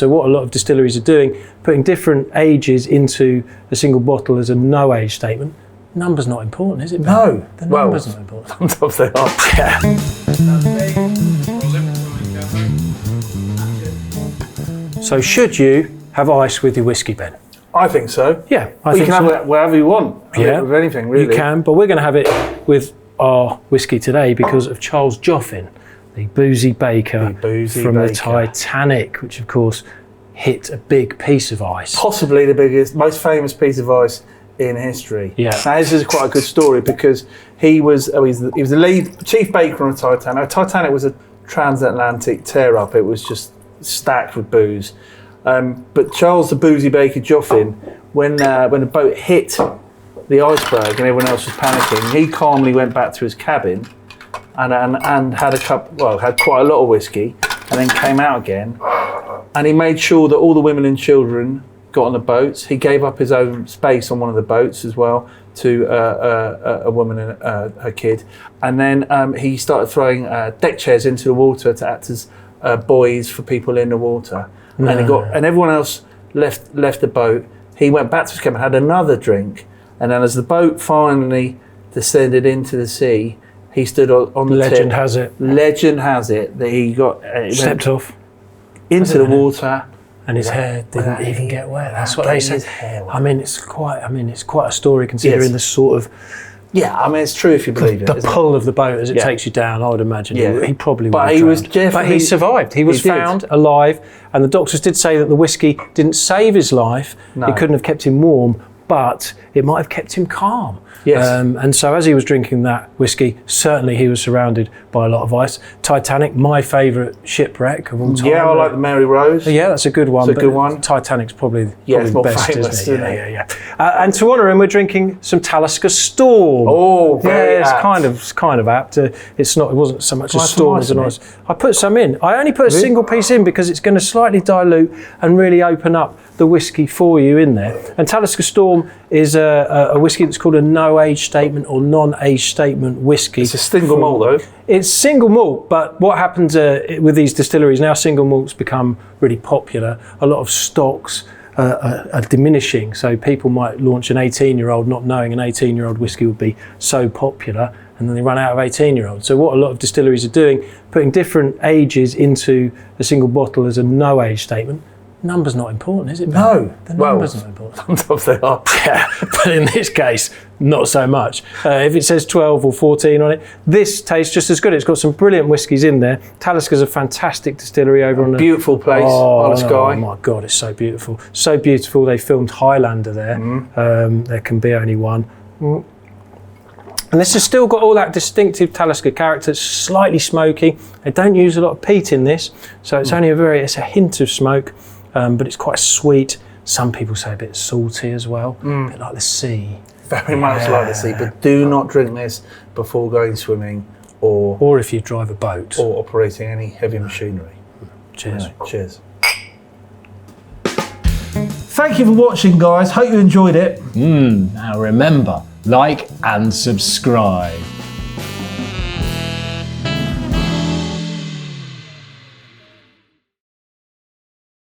So what a lot of distilleries are doing, putting different ages into a single bottle as a no age statement. Number's not important, is it? No. The number's not important. Sometimes they are. Yeah. So should you have ice with your whiskey, Ben? I think so. Yeah, you can have it wherever you want. Yeah, with anything really. You can, but we're going to have it with our whiskey today because of Charles Joughin, the boozy baker from the Titanic, which of course hit a big piece of ice. Possibly the biggest, most famous piece of ice in history. Yeah. Now this is quite a good story because he was the chief baker on the Titanic. Titanic was a transatlantic tear-up. It was just stacked with booze. But Charles the boozy baker Joughin, when the boat hit the iceberg and everyone else was panicking, he calmly went back to his cabin and had had quite a lot of whiskey, and then came out again, and he made sure that all the women and children got on the boats. He gave up his own space on one of the boats as well to a woman and her kid, and then he started throwing deck chairs into the water to act as buoys for people in the water. And everyone else left the boat. He went back to his cabin, had another drink, and then as the boat finally descended into the sea, he stood on the tip. Legend has it that he got stepped off into the water, and his hair didn't even get wet. That's what they said. I mean, it's quite a story considering the sort of. Yeah, I mean, it's true if you believe it. The pull of the boat as it takes you down, I would imagine. Yeah. He probably would have drowned. But he survived. He was found alive, and the doctors did say that the whiskey didn't save his life. No. It couldn't have kept him warm, but it might have kept him calm. Yes. And so as he was drinking that whiskey, certainly he was surrounded by a lot of ice. Titanic, my favourite shipwreck of all time. Yeah, I like the Mary Rose. Yeah, that's a good one. It's a good one. Titanic's probably it's the more best, famous, isn't it? Yeah. And to honour him, we're drinking some Talisker Storm. Oh, very apt. It's kind of apt. It wasn't so much a storm as an ice. I put some in. I only put a single piece in because it's going to slightly dilute and really open up the whiskey for you in there. And Talisker Storm is a whiskey that's called a no-age statement or non-age statement whiskey. It's a single malt though. It's single malt, but what happens with these distilleries, now single malts become really popular. A lot of stocks are diminishing, so people might launch an 18-year-old not knowing an 18-year-old whiskey would be so popular, and then they run out of 18-year-olds. So what a lot of distilleries are doing, putting different ages into a single bottle as a no-age statement. Number's not important, is it? No. The number's not important. Sometimes they are. Yeah, but in this case, not so much. If it says 12 or 14 on it, this tastes just as good. It's got some brilliant whiskies in there. Talisker's a fantastic distillery over on the... Beautiful place, Isle of Skye. Oh my God, it's so beautiful. So beautiful. They filmed Highlander there. There can be only one. And this has still got all that distinctive Talisker character. It's slightly smoky. They don't use a lot of peat in this, so it's only it's a hint of smoke. But it's quite sweet. Some people say a bit salty as well, a bit like the sea. Very much like the sea, but do not drink this before going swimming or if you drive a boat. Or operating any heavy machinery. Cheers. Anyway, cheers. Thank you for watching, guys. Hope you enjoyed it. Now remember, like and subscribe.